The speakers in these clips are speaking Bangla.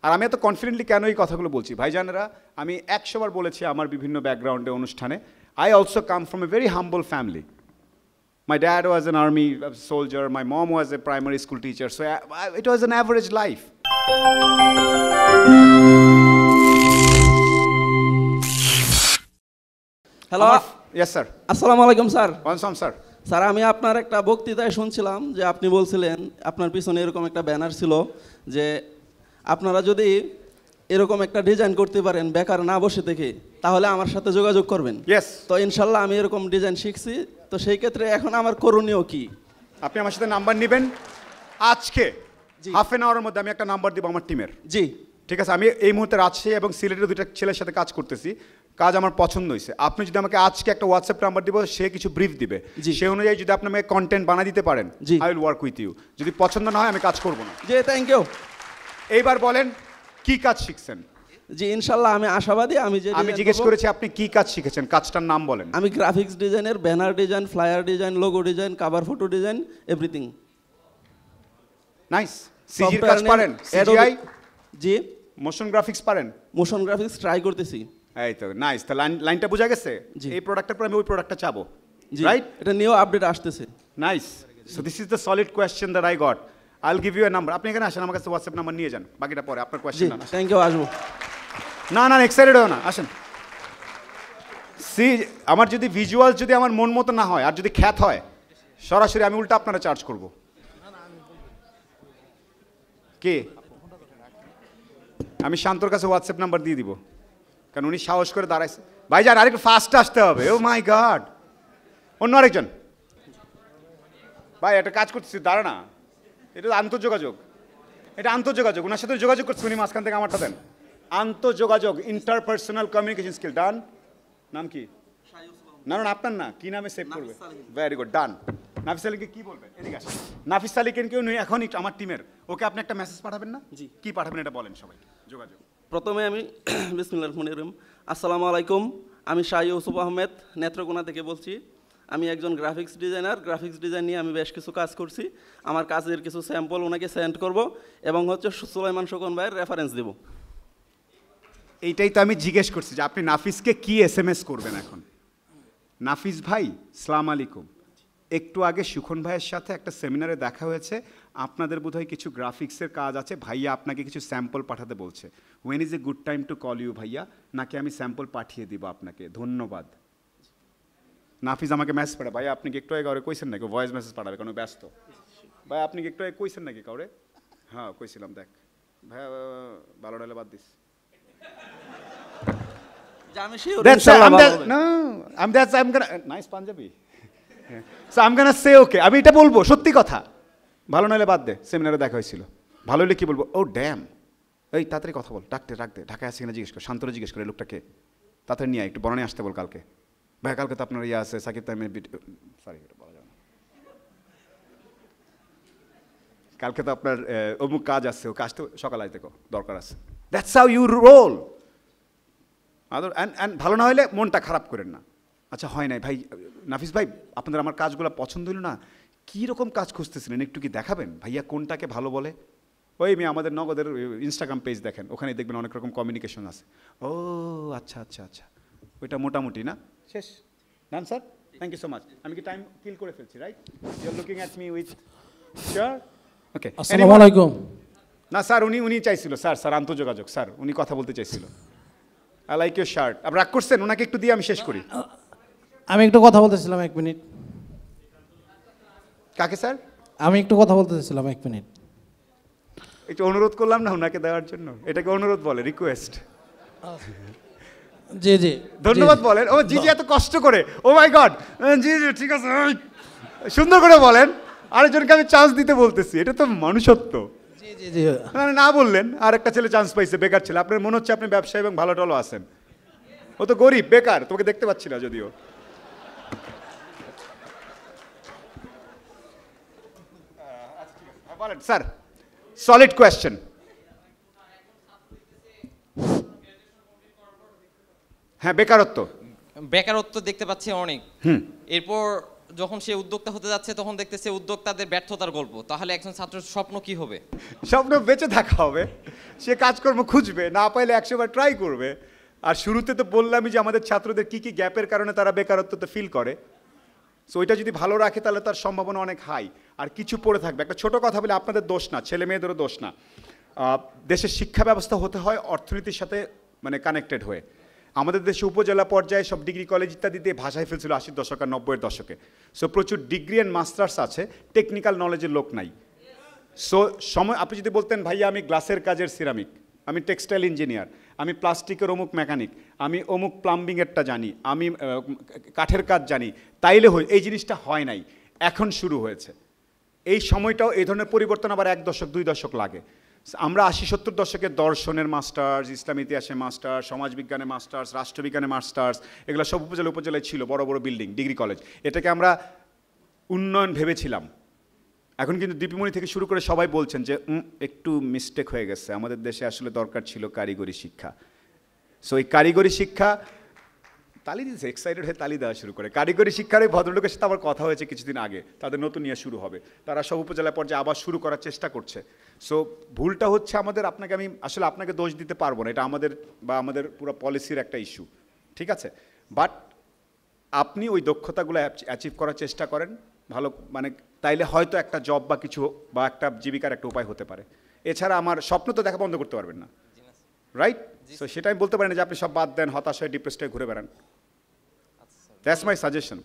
আর আমি এত কনফিডেন্টলি কেন এই কথাগুলো বলছি ভাইজানেরা, আমি 100 বার বলেছি আমার বিভিন্ন ব্যাকগ্রাউন্ডে অনুষ্ঠানে, I also come from a very humble family. My dad was an army soldier, my mom was a primary school teacher, so it was an average life. Hello, Yes sir. আসসালামু আলাইকুম স্যার। Welcome sir. স্যার, আমি আপনার একটা বক্তৃতায় শুনছিলাম যে আপনি বলছিলেন আপনার পিছনে এরকম একটা ব্যানার ছিল যে আপনারা যদি এরকম একটা ডিজাইন করতে পারেন বেকার না বসে থেকে, তাহলে আমার সাথে যোগাযোগ করবেন। Yes. তো ইনশাল্লাহ আমি এরকম ডিজাইন শিখছি। তো সেই ক্ষেত্রে এখন আমার করণীয় কি? আপনি আমার সাথে নাম্বার নেবেন আজকে, হাফ এন আওয়ারের মধ্যে আমি একটা নাম্বার দিব আমার টিমের। জি ঠিক আছে, আমি এই মুহূর্তে রাজশাহী এবং সিলেটের দুইটা ছেলের সাথে কাজ করতেছি, কাজ আমার পছন্দ হয়েছে। আপনি যদি আমাকে আজকে একটা হোয়াটসঅ্যাপ নাম্বার দিব, সে কিছু ব্রিফ দিবে, সেই অনুযায়ী যদি আপনি আমাকে কন্টেন্ট বানিয়ে দিতে পারেন, I will work with you. যদি পছন্দ না হয় আমি কাজ করব না। জি, থ্যাংক ইউ। এইবার বলেন কি কাজ শিখছেন? জি ইনশাল্লাহ আমি আশাবাদী। আমি জিজ্ঞেস করেছি আপনি কি কাজ শিখেছেন, কাজটার নাম বলেন। আমি গ্রাফিক্স ডিজাইনের, banner design, flyer design, logo design, cover photo design, everything. Nice. সিজির কাজ পারেন? সিজিআই? জি। মোশন গ্রাফিক্স পারেন? মোশন গ্রাফিক্স ট্রাই করতেছি। এই তো নাইস। তো লাইনটা বোঝা গেছে। এই প্রোডাক্টের পর আমি ওই প্রোডাক্টটা চাবো, রাইট? এটা নিউ আপডেট আসতেছে। Nice. So this is the solid question that I got. I will give you a number. আপনি এখানে আসেন, আমার কাছে হোয়াটসঅ্যাপ নাম্বার নিয়ে যান, বাকিটা পরে। আপনার কোয়েশ্চেন না। থ্যাংক ইউ, আসবো। না না, এক্সাইটেড হও না, আসেন। সি, আমার যদি ভিজুয়াল যদি আমার মন মতো না হয় আর যদি খ্যাত হয়, সরাসরি আমি উল্টা আপনারা চার্জ করব। কে? আমি শান্তর কাছে হোয়াটসঅ্যাপ নাম্বার দিয়ে দিব, কারণ উনি সাহস করে দাঁড়াইছে। ভাইজান আরেকটু ফাস্ট আসতে হবে। ও মাই গড। অন্য আরেকজন ভাই, একটা কাজ করতেছি, দাঁড়া না। এটা আন্তঃযোগাযোগ, এটা আন্তঃযোগাযোগ। ওনার সাথে যোগাযোগ করছি, উনি মাঝখান থেকে আমারটা দেন। আন্তঃযোগাযোগ, ইন্টারপার্সোনাল কমিউনিকেশন স্কিল। ডান। নাম কি? না না, আপনার না, কি নামে সেভ করবে? ভেরি গুড, ডান। নাফিস আলীকে কি বলবেন? এদিকে আসেন। নাফিস আলীকে কেউ নেই এখন আমার টিমের, ওকে আপনি একটা মেসেজ পাঠাবেন না? জি। কি পাঠাবেন এটা বলেন সবাইকে। যোগাযোগ। প্রথমে আমি বিসমিল্লাহির রহমানির রহিম, আসসালামু আলাইকুম। আমি শাহ ইউসুফ আহমেদ নেত্রকোনা থেকে বলছি। আমি একজন গ্রাফিক্স ডিজাইনার। গ্রাফিক্স ডিজাইন নিয়ে আমি বেশ কিছু কাজ করছি। আমার কাজের কিছু স্যাম্পল ওনাকে সেন্ড করব এবং সুলাইমান শোকন ভাইয়ের রেফারেন্স দেব। এইটাই তো আমি জিজ্ঞেস করছি যে আপনি নাফিসকে কি এসএমএস করবেন এখন। নাফিস ভাই, সালাম আলাইকুম। একটু আগে সুখন ভাইয়ের সাথে একটা সেমিনারে দেখা হয়েছে, আপনাদের বোধহয় কিছু গ্রাফিক্সের কাজ আছে, ভাইয়া আপনাকে কিছু স্যাম্পল পাঠাতে বলছে। When is a good time to call you ভাইয়া, নাকি আমি স্যাম্পল পাঠিয়ে দিব আপনাকে? ধন্যবাদ। নাফিস আমাকে মেসেজ পাঠায়, ভাইয়া আপনি কি একটু আগে কাউরে কইছেন নাকি? ভয়েস মেসেজ পাঠাবে, কারণ ব্যস্ত। ভাই আপনি কি একটু আগে কইছেন নাকি কাউরে? হ্যাঁ কইছিলাম। দেখ ভাইয়া, ভালো ডালে বাদ দিস। আমি এটা বলবো সত্যি কথা, ভালো নইলে বাদ দে। সেমিনারে দেখা হয়েছিল, ভালো হলে কি বলবো? ও ড্যাম, এই তাড়াতাড়ি কথা বল, ডাকতে রাখতে, ঢাকায় আছে কিনা জিজ্ঞেস কর, শান্তরে জিজ্ঞেস করে লোকটাকে তাড়াতাড়ি নিয়ে একটু বরণে আসতে বল কালকে। ভাই কালকে তো আপনার ইয়ে আছে, সাকিব তাইমের সরি এটা বলা যাবে না, কালকে তো আপনার অমুক কাজ আছে, ও কাজ তো সকালে আসতে দরকার আছে। That's how you roll. ভালো না হলে মনটা খারাপ করেন না। আচ্ছা হয় নাই ভাই, নাফিস ভাই আপনাদের আমার কাজগুলো পছন্দ হলো না, কীরকম কাজ খুঁজতেছিলেন একটু কি দেখাবেন? ভাইয়া কোনটাকে ভালো বলে? ওই মেয়ে আমাদের নগদের ইনস্টাগ্রাম পেজ দেখেন, ওখানে দেখবেন অনেক রকম কমিউনিকেশন আছে। ও আচ্ছা আচ্ছা আচ্ছা, ওইটা মোটামুটি না? শেষ। Done sir, thank you so much. আমি কি টাইম কিল করে ফেলছি? Right, you are looking at me with sure. Okay, আসসালামু আলাইকুম। না স্যার, উনি চাইছিল, স্যার আন্তঃযোগাযোগ, স্যার উনি কথা বলতে চাইছিল। I like your shirt. আপনি রাগ করছেন? ওনাকে একটু দিয়ে আমি শেষ করি। আমি একটু কথা বলতেছিলাম, 1 মিনিট। কাকে স্যার? আমি একটু কথা বলতেছিলাম, 1 মিনিট। একটু অনুরোধ করলাম না ওনাকে দেওয়ার জন্য, এটাকে অনুরোধ বলে, রিকোয়েস্ট। জি জি, ধন্যবাদ বলেন। ও জি জি, এত কষ্ট করে, ও মাই গড, জি জি ঠিক আছে, সুন্দর করে বলেন। আরেকজনকে আমি চান্স দিতে বলতেছি, এটা তো মনুষ্যত্ব। জি জি জি, না বললেন, আর একটা ছেলে চান্স পাইছে, বেকার ছেলে। আপনার মনে হচ্ছে আপনি ব্যবসায়ী এবং ভালো টালো আছেন, ও তো গরিব বেকার, তোকে দেখতে পাচ্ছি না যদিও। বলেন স্যার, সলিড কোয়েশ্চেন। হ্যাঁ, বেকারত্ব দেখতে পাচ্ছি অনেক। এরপর যখন সে উদ্যোক্তা হতে যাচ্ছে তখন দেখতেছে উদ্যোক্তাদের ব্যর্থতার গল্প, তাহলে একজন ছাত্রের স্বপ্ন কি হবে? স্বপ্ন বেঁচে থাকা হবে, সে কাজকর্ম খুঁজবে, না পাইলে 100 বার ট্রাই করবে। আর শুরুতে তো বললামই যে আমাদের ছাত্রদের কি কি গ্যাপের কারণে তারা বেকারত্বতে ফিল করে, সো ওইটা যদি ভালো রাখে তাহলে তার সম্ভাবনা অনেক হাই। আর কিছু পড়ে থাকবে। একটা ছোট কথা বলে, আপনাদের দোষ না, ছেলে মেয়েদেরও দোষ না। দেশের শিক্ষা ব্যবস্থা হতে হয় অর্থনীতির সাথে মানে কানেক্টেড হয়ে। আমাদের দেশে উপজেলা পর্যায়ে সব ডিগ্রি কলেজ ইত্যাদি দিয়ে ভাষায় ফেলছিল 80 দশক আর 90-এর দশকে। সো প্রচুর ডিগ্রি অ্যান্ড মাস্টার্স আছে, টেকনিক্যাল নলেজের লোক নাই। সো সময় আপনি যদি বলতেন ভাইয়া আমি গ্লাসের কাজের সিরামিক, আমি টেক্সটাইল ইঞ্জিনিয়ার, আমি প্লাস্টিকের অমুক মেকানিক, আমি অমুক প্লাম্বিংয়েরটা জানি, আমি কাঠের কাজ জানি, তাইলে এই জিনিসটা হয় নাই, এখন শুরু হয়েছে। এই সময়টাও এই ধরনের পরিবর্তন আবার 1 দশক 2 দশক লাগে। আমরা 80-70 দশকে দর্শনের মাস্টার্স, ইসলাম ইতিহাসে মাস্টার্স, সমাজবিজ্ঞানে মাস্টার্স, রাষ্ট্রবিজ্ঞানে মাস্টার্স, এগুলো সব উপজেলায় ছিল, বড় বড় বিল্ডিং, ডিগ্রি কলেজ। এটাকে আমরা উন্নয়ন ভেবেছিলাম। এখন কিন্তু দীপিমণি থেকে শুরু করে সবাই বলছেন যে একটু মিস্টেক হয়ে গেছে, আমাদের দেশে আসলে দরকার ছিল কারিগরি শিক্ষা। সো এই কারিগরি শিক্ষা, তালি দিয়েছে, এক্সাইটেড হয়ে তালি দেওয়া শুরু করে। কারিগরি শিক্ষার এই ভদ্রলোকের সাথে আমার কথা হয়েছে কিছুদিন আগে, তাদের নতুন নিয়ে শুরু হবে, তারা সব উপজেলা পর্যায়ে আবার শুরু করার চেষ্টা করছে। সো ভুলটা হচ্ছে আমাদের, আমি আসলে আপনাকে দোষ দিতে পারবো না, এটা আমাদের বা আমাদের পুরো পলিসির একটা ইস্যু, ঠিক আছে? বাট আপনি ওই দক্ষতাগুলো অ্যাচিভ করার চেষ্টা করেন ভালো, মানে তাইলে হয়তো একটা জব বা কিছু বা একটা জীবিকার একটা উপায় হতে পারে। এছাড়া আমার স্বপ্ন তো দেখা বন্ধ করতে পারবেন না, রাইট? সো সেটা আমি বলতে পারি না যে আপনি সব বাদ দেন, হতাশ হয়ে ডিপ্রেসড হয়ে ঘুরে বেড়ান। That's my suggestion.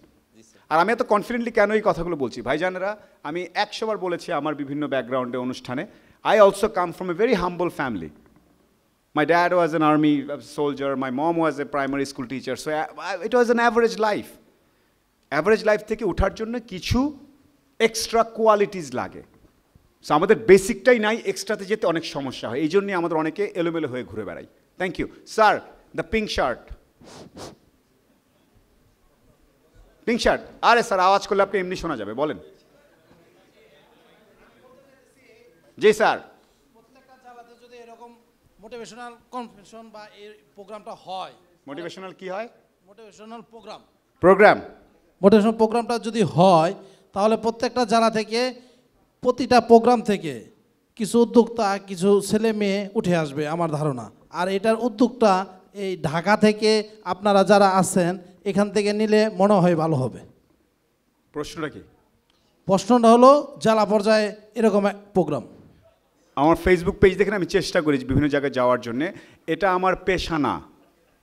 আর আমি এত কনফিডেন্টলি কেন এই কথাগুলো বলছি ভাইজানেরা, আমি 100 বার বলেছি আমার বিভিন্ন ব্যাকগ্রাউন্ডে অনুষ্ঠানে, I also come from a very humble family. My dad was an army soldier, my mom was a primary school teacher, so it was an average life. Average life থেকে ওঠার জন্য কিছু এক্সট্রা কোয়ালিটিস লাগে। সো আমাদের বেসিকটাই নাই, এক্সট্রাতে যেতে অনেক সমস্যা হয়, এই জন্যই আমাদের অনেকে এলোমেলো হয়ে ঘুরে বেড়াই। Thank you sir. The pink shirt, pink shirt. আরে স্যার আওয়াজ করলে আপনি এমনি শোনা যাবে, বলেন। জি স্যার। প্রত্যেকটা জেলাতে যদি এরকম মোটিভেশনাল কনফারেন্স বা এই প্রোগ্রামটা হয়, মোটিভেশনাল কি হয়? মোটিভেশনাল প্রোগ্রাম প্রোগ্রামটা যদি হয়, তাহলে প্রত্যেকটা জেলা থেকে প্রতিটা প্রোগ্রাম থেকে কিছু উদ্যোক্তা, কিছু ছেলে মেয়ে উঠে আসবে আমার ধারণা। আর এটার উদ্যোগটা এই ঢাকা থেকে আপনারা যারা আছেন এখান থেকে নিলে মনে হয় ভালো হবে। প্রশ্নটা কি? প্রশ্নটা হলো জেলা পর্যায়ে এরকম প্রোগ্রাম। আমার ফেসবুক পেজ দেখে আমি চেষ্টা করি বিভিন্ন জায়গায় যাওয়ার জন্যে। এটা আমার পেশা না,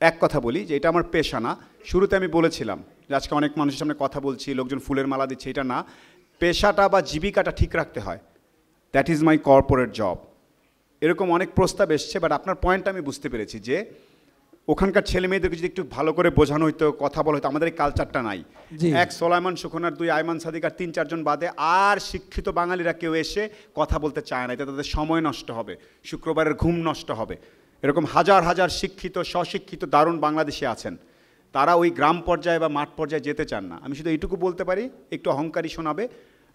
এক কথা বলি যে এটা আমার পেশা না। শুরুতে আমি বলেছিলাম যে আজকে অনেক মানুষের সামনে কথা বলছি, লোকজন ফুলের মালা দিচ্ছে, এটা না। পেশাটা বা জীবিকাটা ঠিক রাখতে হয়, that is my corporate job. এরকম অনেক প্রস্তাব এসছে, বাট আপনার পয়েন্টটা আমি বুঝতে পেরেছি যে ওখানকার ছেলে মেয়েদেরকে যদি একটু ভালো করে বোঝানো হইতো, কথা বলা হইতো। আমাদের এই কালচারটা নাই। এক সোলাইমান সুখনার, 2 আইমান সাদিক আর 3-4 জন বাদে আর শিক্ষিত বাঙালিরা কেউ এসে কথা বলতে চায় না, এতে তাদের সময় নষ্ট হবে, শুক্রবারের ঘুম নষ্ট হবে। এরকম হাজার হাজার শিক্ষিত স্বশিক্ষিত দারুণ বাংলাদেশে আছেন, তারা ওই গ্রাম পর্যায়ে বা মাঠ পর্যায়ে যেতে চান না। আমি শুধু এইটুকু বলতে পারি, একটু অহংকারী শোনাবে,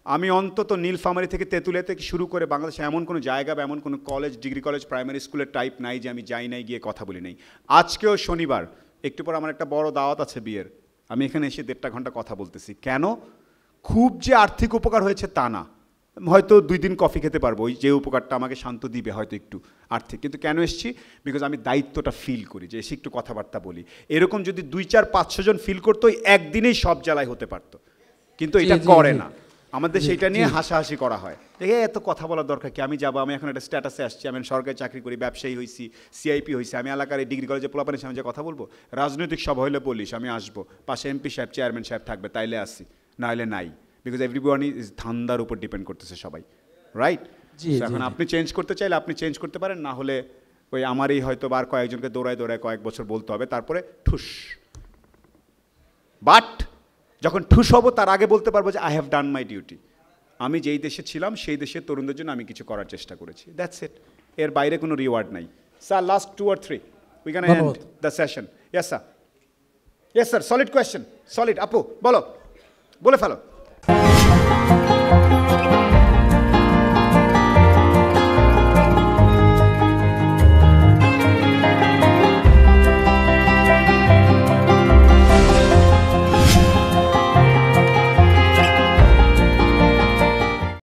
আমি অন্তত নীলফামারী থেকে তেঁতুলিয়া থেকে শুরু করে বাংলাদেশে এমন কোনো জায়গা বা এমন কোনো কলেজ, ডিগ্রি কলেজ, প্রাইমারি স্কুলের টাইপ নাই যে আমি যাই নাই, গিয়ে কথা বলি নাই। আজকেও শনিবার, একটু পর আমার একটা বড় দাওয়াত আছে বিয়ের, আমি এখানে এসে 1.5 ঘন্টা কথা বলতেছি। কেন? খুব যে আর্থিক উপকার হয়েছে তা না, হয়তো 2 দিন কফি খেতে পারবো, ওই যে উপকারটা আমাকে শান্ত দিবে হয়তো একটু আর্থিক। কিন্তু কেন এসেছি? বিকজ আমি দায়িত্বটা ফিল করি যে এসে একটু কথাবার্তা বলি। এরকম যদি 2-4-500 জন ফিল করতো, একদিনেই সব জেলায় হতে পারতো, কিন্তু এটা করে না। আমাদের সেইটা নিয়ে হাসাহাসি করা হয়, এত কথা বলার দরকার কি, আমি যাবো, আমি এখন একটা স্ট্যাটাসে আসছি, আমি সরকারি চাকরি করি, ব্যবসায়ী হয়েছি, সিআইপি হয়েছি, আমি এলাকার এই ডিগ্রি কলেজে পোলাপানের সামনে যে কথা বলবো। রাজনৈতিক সভা হইলে বলিস আমি আসবো, পাশে এমপি সাহেব, চেয়ারম্যান সাহেব থাকবে, তাইলে আসি, না হলে নাই। বিকজ এভরিওয়ান ইজ ধান্দার উপর ডিপেন্ড করতেছে সবাই, রাইট? এখন আপনি চেঞ্জ করতে চাইলে আপনি চেঞ্জ করতে পারেন, না হলে ওই আমারই হয়তো বার কয়েকজনকে দৌড়ায় কয়েক বছর বলতে হবে, তারপরে ঠুস। বাট যখন ঠুস হবো তার আগে বলতে পারবো যে I have done my duty. আমি যেই দেশে ছিলাম সেই দেশের তরুণদের জন্য আমি কিছু করার চেষ্টা করেছি, দ্যাটস ইট। এর বাইরে কোনো রিওয়ার্ড নাই। Sir last 2 or 3 we can end the session. Yes sir, yes sir, solid question, solid. আপু বলো, বলে ফেলো।